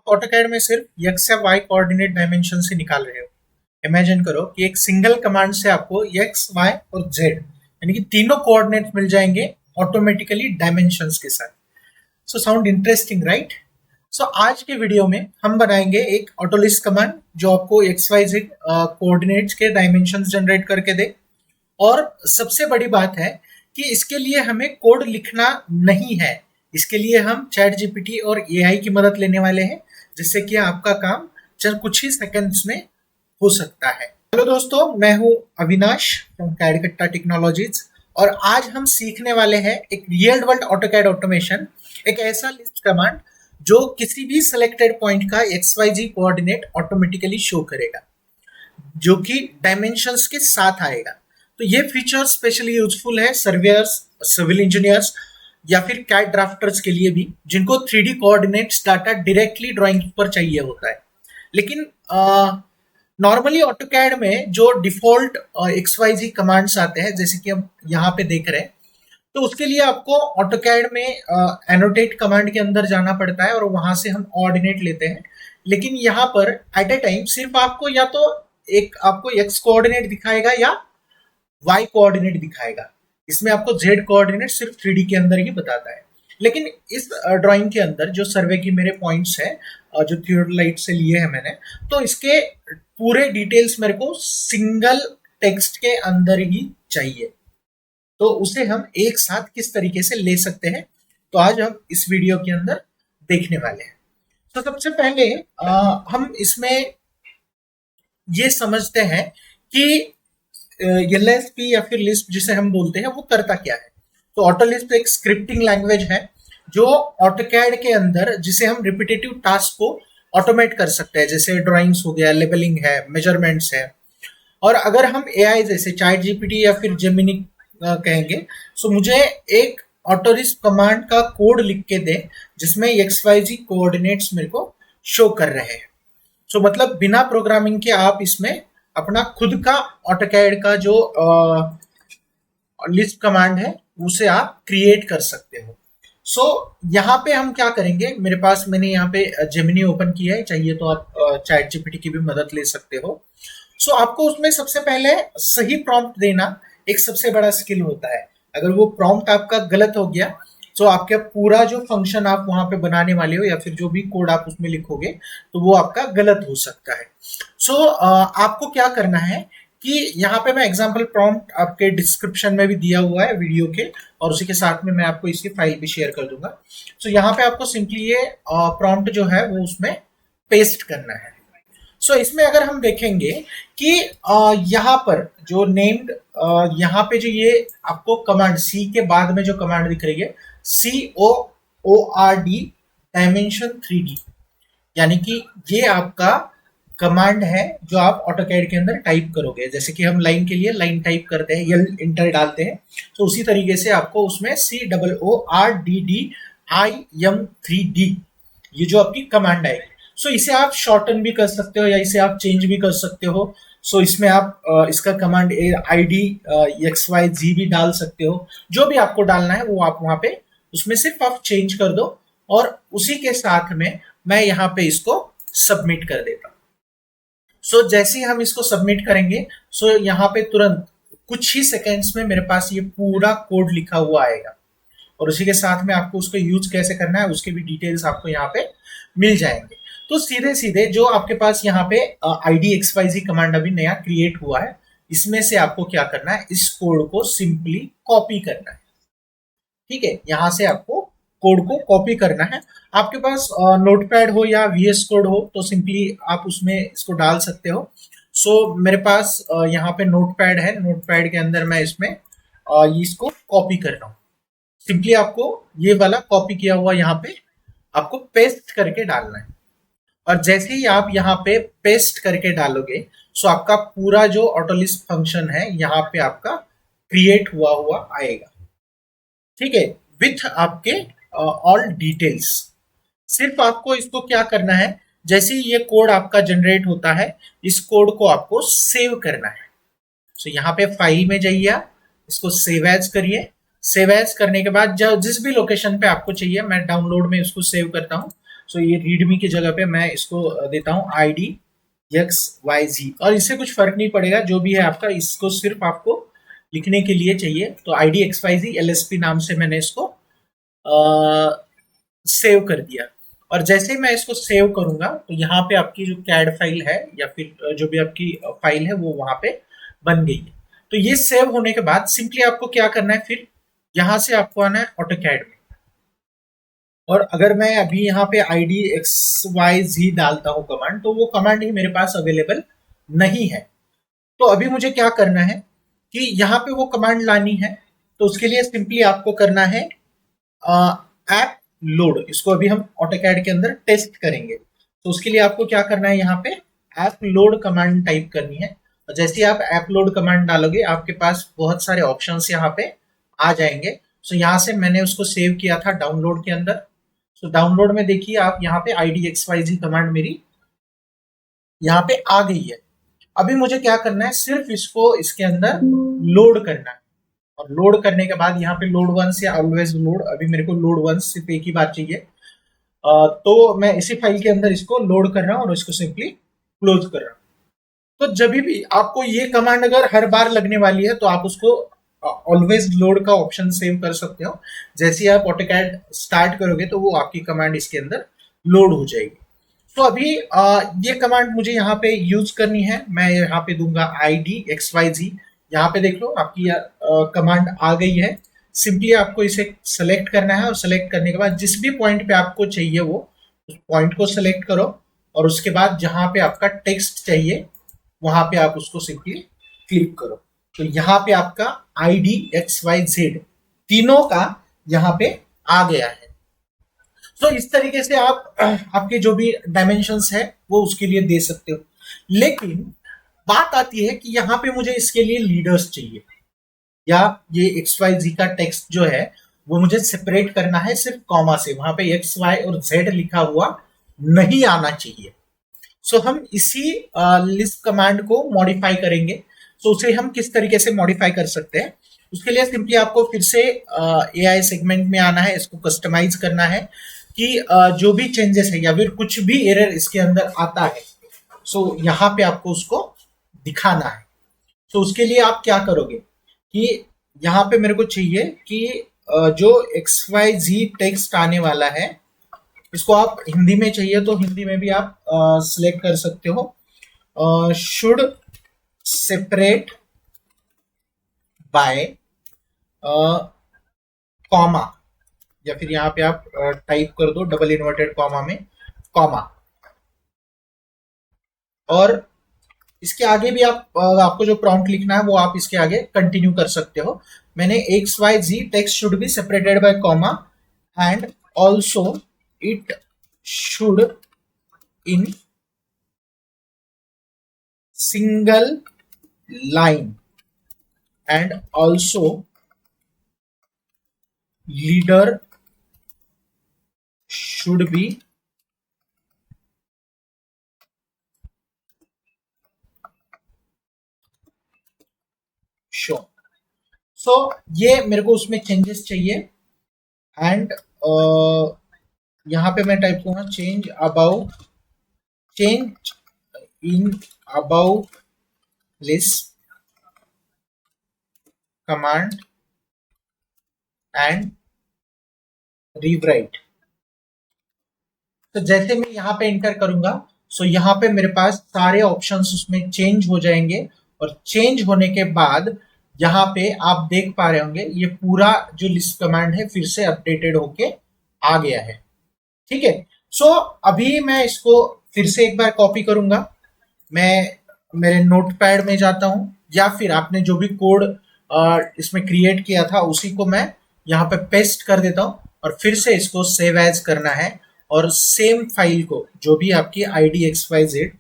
आप ऑटोकैड में सिर्फ एक्स या वाई कोऑर्डिनेट डायमेंशन से निकाल रहे हो। इमेजिन करो कि एक सिंगल कमांड से आपको एक्स वाई और जेड यानी कि तीनों कोऑर्डिनेट मिल जाएंगे ऑटोमेटिकली डायमेंशंस के साथ। So sound interesting right. So आज के वीडियो में हम बनाएंगे एक ऑटोलिस्ट कमांड जो आपको एक्स वाई जेड कोऑर्डिनेट्स के डायमेंशंस जनरेट करके दे। और सबसे बड़ी बात है कि इसके लिए हमें कोड लिखना नहीं है, इसके लिए हम चैट जीपीटी और एआई की मदद लेने वाले हैं, जिससे कि आपका काम चंद कुछ ही सेकंड्स में हो सकता है। हेलो दोस्तों, मैं हूं अविनाश फ्रॉम कैडकट्टा टेक्नोलॉजीज और आज हम सीखने वाले हैं एक रियल वर्ल्ड ऑटोकैड ऑटोमेशन, एक ऐसा लिस्ट कमांड जो किसी भी सिलेक्टेड पॉइंट का एक्स वाई जी कोऑर्डिनेट ऑटोमेटिकली शो करेगा, जो कि डायमेंशंस के साथ आएगा। तो ये फीचर स्पेशली यूजफुल है सर्वेयर्स, सिविल इंजीनियर्स या फिर कैड ड्राफ्टर्स के लिए भी, जिनको 3D coordinates data directly drawing पर चाहिए होता है। लेकिन नॉर्मली ऑटोकैड में जो डिफॉल्ट एक्स वाई जी कमांड्स आते हैं, जैसे कि हम यहाँ पे देख रहे हैं, तो उसके लिए आपको ऑटोकैड में एनोटेट कमांड के अंदर जाना पड़ता है और वहां से हम कोऑर्डिनेट लेते हैं। लेकिन यहाँ पर एट ए टाइम सिर्फ आपको या तो एक आपको एक्स कोऑर्डिनेट दिखाएगा या वाई कोऑर्डिनेट दिखाएगा। इसमें आपको जेड कोऑर्डिनेट सिर्फ 3D के अंदर ही बताता है। लेकिन इस ड्राइंग के अंदर जो सर्वे की मेरे पॉइंट्स हैं, जो थियोडलाइट से लिए हैं मैंने, तो इसके पूरे डिटेल्स मेरे को सिंगल टेक्स्ट के अंदर ही चाहिए। तो उसे हम एक साथ किस तरीके से ले सकते हैं, तो आज हम इस वीडियो के अंदर देखने वाले हैं। तो सबसे पहले हम इसमें ये समझते हैं कि एलएसपी या फिर लिस्प जिसे हम बोलते हैं वो करता क्या है। तो ऑटो लिस्प एक स्क्रिप्टिंग लैंग्वेज है जो ऑटोकैड के अंदर, जिसे हम रिपीटेटिव टास्क को ऑटोमेट कर सकते हैं, जैसे ड्राइंग्स हो गया, लेबलिंग है, मेजरमेंट्स है। और अगर हम एआई जैसे चैट जीपीटी या फिर जेमिनी कहेंगे, सो मुझे एक ऑटो लिस्प कमांड का कोड लिख के दे जिसमें एक्स वाई जी कोऑर्डिनेट्स मेरे को शो कर रहे हैं। सो मतलब बिना प्रोग्रामिंग के आप इसमें अपना खुद का ऑटोकैड का जो लिस्ट कमांड है उसे आप क्रिएट कर सकते हो। सो यहाँ पे हम क्या करेंगे, मेरे पास मैंने यहाँ पे जेमिनी ओपन किया है, चाहिए तो आप चैट जीपीटी की भी मदद ले सकते हो। सो आपको उसमें सबसे पहले सही प्रॉम्प्ट देना एक सबसे बड़ा स्किल होता है। अगर वो प्रॉम्प्ट आपका गलत हो गया तो आपका पूरा जो फंक्शन आप वहां पे बनाने वाले हो या फिर जो भी कोड आप उसमें लिखोगे तो वो आपका गलत हो सकता है। सो आपको क्या करना है कि यहाँ पे मैं एग्जांपल प्रॉम्प्ट आपके डिस्क्रिप्शन में भी दिया हुआ है वीडियो के, और उसी के साथ में मैं आपको इसकी फाइल भी शेयर कर दूंगा। सो यहाँ पे आपको सिंपली ये प्रॉम्प्ट जो है वो उसमें पेस्ट करना है। सो इसमें अगर हम देखेंगे कि यहाँ पर जो नेम्ड, यहाँ पे जो ये आपको कमांड सी के बाद में जो कमांड दिख रही है, COORD डायमेंशन 3D, यानी कि ये आपका कमांड है जो आप ऑटोकैड के अंदर टाइप करोगे। जैसे कि हम लाइन के लिए लाइन टाइप करते हैं, यल इंटर डालते हैं, तो उसी तरीके से आपको उसमें COORDDIM3D ये जो आपकी कमांड आएगी। सो इसे आप शॉर्टन भी कर सकते हो या इसे आप चेंज भी कर सकते हो। सो इसमें आप इसका कमांड ID XYZ भी डाल सकते हो। जो भी आपको डालना है वो आप वहां पे उसमें सिर्फ आप चेंज कर दो और उसी के साथ में मैं यहाँ पे इसको सबमिट कर देता हूँ। सो जैसे ही हम इसको सबमिट करेंगे, सो यहाँ पे तुरंत कुछ ही सेकेंड्स में मेरे पास ये पूरा कोड लिखा हुआ आएगा और उसी के साथ में आपको उसको यूज कैसे करना है उसके भी डिटेल्स आपको यहाँ पे मिल जाएंगे। तो सीधे सीधे जो आपके पास यहाँ पे ID XYZ कमांड अभी नया क्रिएट हुआ है, इसमें से आपको क्या करना है, इस कोड को सिंपली कॉपी करना है। ठीक है, यहां से आपको कोड को कॉपी करना है। आपके पास नोटपैड हो या VS कोड हो तो सिंपली आप उसमें इसको डाल सकते हो। सो मेरे पास यहाँ पे नोटपैड है, नोटपैड के अंदर मैं इसमें इसको कॉपी कर रहा हूँ। सिंपली आपको ये वाला कॉपी किया हुआ यहाँ पे आपको पेस्ट करके डालना है और जैसे ही आप यहाँ पे पेस्ट करके डालोगे, सो आपका पूरा जो ऑटोलिस्ट फंक्शन है यहाँ पे आपका क्रिएट हुआ आएगा। ठीक है, विथ आपके ऑल डिटेल्स। सिर्फ आपको इसको क्या करना है, जैसे ही ये कोड आपका जनरेट होता है, इस कोड को आपको सेव करना है। सो यहाँ पे फाइल में जाइए, आप इसको सेव एज करिए। सेव एज करने के बाद जिस भी लोकेशन पे आपको चाहिए, मैं डाउनलोड में इसको सेव करता हूँ, सो ये रीडमी की जगह पे मैं इसको देता हूँ ID XYZ, और इससे कुछ फर्क नहीं पड़ेगा, जो भी है आपका, इसको सिर्फ आपको लिखने के लिए चाहिए। तो ID XYZ LSP नाम से मैंने इसको सेव कर दिया। और जैसे ही मैं इसको सेव करूंगा तो यहाँ पे आपकी जो कैड फाइल है या फिर जो भी आपकी फाइल है वो वहां पे बन गई है। तो ये सेव होने के बाद सिंपली आपको क्या करना है, फिर यहाँ से आपको आना है ऑटोकैड में। और अगर मैं अभी यहाँ पे ID XYZ डालता हूँ कमांड, तो वो कमांड ही मेरे पास अवेलेबल नहीं है। तो अभी मुझे क्या करना है कि यहाँ पे वो कमांड लानी है। तो उसके लिए सिंपली आपको करना है ऐप लोड। इसको अभी हम ऑटोकैड के अंदर टेस्ट करेंगे। तो उसके लिए आपको क्या करना है, यहाँ पे ऐप लोड कमांड टाइप करनी है। और जैसे ही आप ऐप लोड कमांड डालोगे आपके पास बहुत सारे ऑप्शंस यहाँ पे आ जाएंगे। सो यहाँ से मैंने उसको सेव किया था डाउनलोड के अंदर। सो डाउनलोड में देखिए आप यहाँ पे IDXYZ कमांड मेरी यहाँ पे आ गई है। अभी मुझे क्या करना है, सिर्फ इसको इसके अंदर लोड करना है। और लोड करने के बाद यहाँ पे लोड वंस या ऑलवेज लोड, अभी मेरे को लोड वंस सिर्फ एक ही बार चाहिए। तो मैं इसी फाइल के अंदर इसको लोड कर रहा हूँ और इसको सिंपली क्लोज कर रहा हूँ। तो जब भी आपको ये कमांड अगर हर बार लगने वाली है तो आप उसको ऑलवेज लोड का ऑप्शन सेव कर सकते हो। जैसे ही आप ऑटोकैड स्टार्ट करोगे तो वो आपकी कमांड इसके अंदर लोड हो जाएगी। तो अभी ये कमांड मुझे यहाँ पे यूज करनी है। मैं यहाँ पे दूंगा ID XYZ। यहाँ पे देख लो आपकी कमांड आ गई है। सिंपली आपको इसे सेलेक्ट करना है और सेलेक्ट करने के बाद जिस भी पॉइंट पे आपको चाहिए वो उस पॉइंट को सेलेक्ट करो। और उसके बाद जहां पे आपका टेक्स्ट चाहिए वहां पे आप उसको सिंपली क्लिक करो। तो यहाँ पे आपका ID XYZ तीनों का यहाँ पे आ गया है। तो इस तरीके से आप आपके जो भी डायमेंशंस है वो उसके लिए दे सकते हो। लेकिन बात आती है कि यहाँ पे मुझे इसके लिए लीडर्स चाहिए, या ये XYZ का टेक्स्ट जो है वो मुझे सेपरेट करना है सिर्फ कॉमा से। वहां पे XY और Z लिखा हुआ नहीं आना चाहिए। सो हम इसी लिस्ट कमांड को मॉडिफाई करेंगे। तो उसे हम किस तरीके से मॉडिफाई कर सकते हैं, उसके लिए सिंपली आपको फिर से AI सेगमेंट में आना है, इसको कस्टमाइज करना है कि जो भी चेंजेस है या फिर कुछ भी एरर इसके अंदर आता है सो यहाँ पे आपको उसको दिखाना है। तो उसके लिए आप क्या करोगे कि यहाँ पे मेरे को चाहिए कि जो XYZ टेक्स्ट आने वाला है इसको आप हिंदी में चाहिए तो हिंदी में भी आप सिलेक्ट कर सकते हो। शुड सेपरेट बाय कॉमा, या फिर यहाँ पे आप टाइप कर दो डबल इन्वर्टेड कॉमा में कॉमा। और इसके आगे भी आप आपको जो प्रॉम्प्ट लिखना है वो आप इसके आगे कंटिन्यू कर सकते हो। मैंने XYZ text should be separated by comma and also it should in single line and also leader should be show. So ये मेरे को उसमें चेंजेस चाहिए। एंड यहाँ पे मैं टाइप करूंगा change in above list command and rewrite. तो जैसे मैं यहाँ पे इंटर करूंगा सो यहाँ पे मेरे पास सारे ऑप्शंस उसमें चेंज हो जाएंगे। और चेंज होने के बाद यहाँ पे आप देख पा रहे होंगे ये पूरा जो लिस्ट कमांड है फिर से अपडेटेड होके आ गया है। ठीक है। सो अभी मैं इसको फिर से एक बार कॉपी करूंगा। मैं मेरे नोटपैड में जाता हूं या फिर आपने जो भी कोड इसमें क्रिएट किया था उसी को मैं यहाँ पे पेस्ट कर देता हूं और फिर से इसको सेव एज करना है। और सेम फाइल को जो भी आपकी IDXYZ.lsp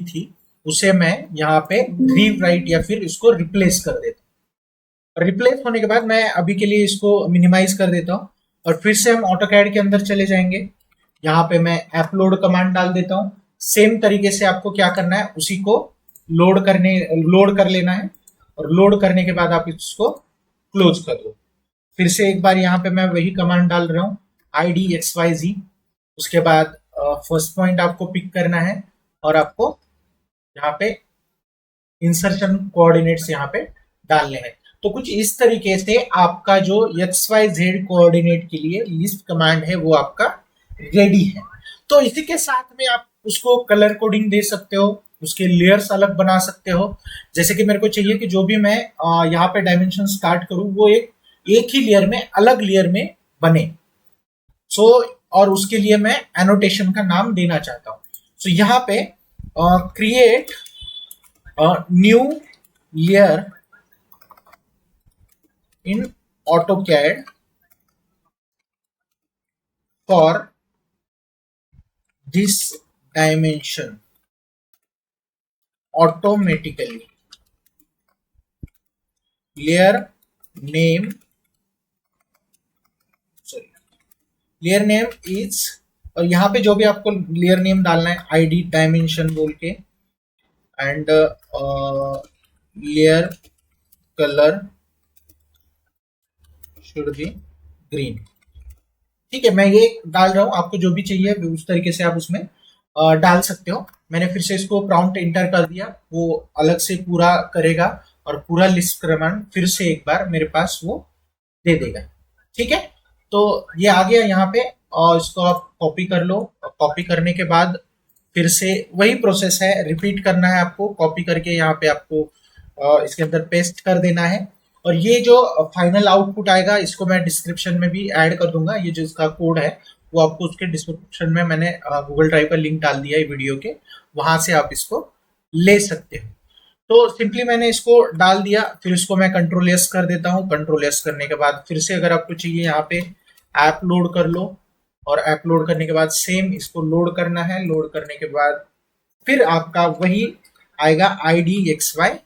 थी उसे मैं यहाँ पे रीराइट या फिर इसको रिप्लेस कर देता हूँ। रिप्लेस होने के बाद मैं अभी के लिए इसको मिनिमाइज कर देता हूँ और फिर से हम ऑटोकैड के अंदर चले जाएंगे। यहाँ पे मैं अपलोड कमांड डाल देता हूँ। सेम तरीके से आपको क्या करना है उसी को लोड कर लेना है और लोड करने के बाद आप इसको क्लोज कर दो। फिर से एक बार यहाँ पे मैं वही कमांड डाल रहा हूँ IDXYZ उसके बाद फर्स्ट पॉइंट आपको पिक करना है और आपको यहाँ पे इंसर्शन कोऑर्डिनेट्स यहाँ पे डालने हैं। तो कुछ इस तरीके से आपका जो XYZ कोऑर्डिनेट के लिए लिस्ट कमांड है वो आपका रेडी है। तो इसी के साथ में आप उसको कलर कोडिंग दे सकते हो, उसके लेयर्स अलग बना सकते हो। जैसे कि मेरे को चाहिए कि जो भी मैं यहाँ पे डायमेंशन स्टार्ट करूं वो एक ही लेयर में, अलग लेयर में बने। सो और उसके लिए मैं एनोटेशन का नाम देना चाहता हूं। सो यहाँ पे create new layer in AutoCAD for this dimension automatically. Layer name, sorry, layer name is, और यहाँ पे जो भी आपको लेयर नेम डालना है ID डायमेंशन बोल के, and layer colour should be green. ठीक है, मैं ये डाल रहा हूँ, आपको जो भी चाहिए उस तरीके से आप उसमें डाल सकते हो। मैंने फिर से इसको प्रॉम्प्ट इंटर कर दिया, वो अलग से पूरा करेगा और पूरा लिस्ट कमांड फिर से एक बार मेरे पास वो दे देगा। ठीक है, तो ये आ गया यहाँ पे, और इसको आप कॉपी कर लो। कॉपी करने के बाद फिर से वही प्रोसेस है, रिपीट करना है आपको। कॉपी करके यहाँ पे आपको इसके अंदर पेस्ट कर देना है, और ये जो फाइनल आउटपुट आएगा इसको मैं डिस्क्रिप्शन में भी ऐड कर दूंगा। ये जो इसका कोड है वो आपको उसके डिस्क्रिप्शन में मैंने गूगल ड्राइव का लिंक डाल दिया है वीडियो के, वहां से आप इसको ले सकते हो। तो सिंपली मैंने इसको डाल दिया, फिर इसको मैं कंट्रोल एस कर देता हूँ। कंट्रोल एस करने के बाद फिर से अगर आपको चाहिए यहाँ पे ऐप लोड कर लो, और ऐप लोड करने के बाद सेम इसको लोड करना है। लोड करने के बाद फिर आपका वही आएगा IDXYZ,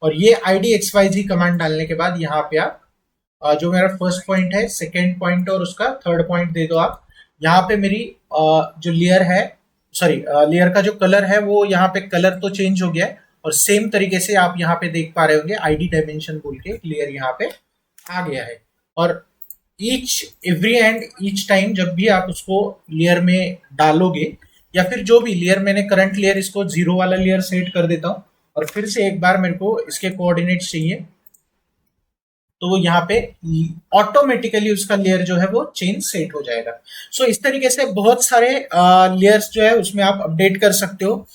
और ये IDXYZ कमांड डालने के बाद यहाँ पे आप जो मेरा फर्स्ट पॉइंट है, सेकेंड पॉइंट और उसका थर्ड पॉइंट दे दो आप। यहाँ पे मेरी जो लेयर है, सॉरी लेयर का जो कलर है वो यहाँ पे कलर तो चेंज हो गया है, और सेम तरीके से आप यहाँ पे देख पा रहे होंगे ID डायमेंशन बोल के लेयर यहाँ पे आ गया है। और each every and each time जब भी आप उसको लेयर में डालोगे, या फिर जो भी लेयर, मैंने करंट लेयर इसको 0 वाला लेयर सेट कर देता हूँ, और फिर से एक बार मेरे को इसके कोऑर्डिनेट्स चाहिए, तो वो यहाँ पे ऑटोमेटिकली उसका लेयर जो है वो चेंज सेट हो जाएगा। सो इस तरीके से बहुत सारे लेयर्स जो है उसमें आप अपडेट कर सकते हो।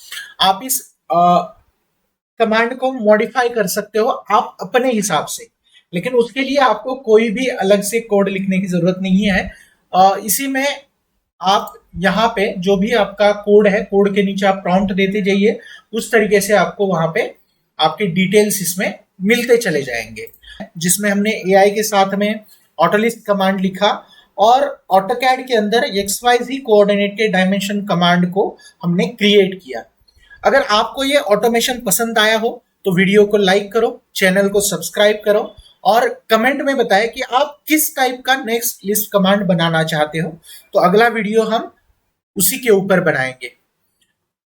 आप इस कमांड को मॉडिफाई कर सकते हो आप अपने हिसाब से, लेकिन उसके लिए आपको कोई भी अलग से कोड लिखने की जरूरत नहीं है। इसी में आप यहाँ पे जो भी आपका कोड है, कोड के नीचे आप प्रॉम्प्ट देते जाइए, उस तरीके से आपको वहां पे आपके डिटेल्स इसमें मिलते चले जाएंगे। जिसमें हमने AI के साथ में ऑटोलिस्ट कमांड लिखा, और ऑटोकैड के अंदर XYZ कोऑर्डिनेट के डायमेंशन कमांड को हमने क्रिएट किया। अगर आपको ये ऑटोमेशन पसंद आया हो तो वीडियो को लाइक करो, चैनल को सब्सक्राइब करो, और कमेंट में बताएं कि आप किस टाइप का नेक्स्ट लिस्ट कमांड बनाना चाहते हो। तो अगला वीडियो हम उसी के ऊपर बनाएंगे।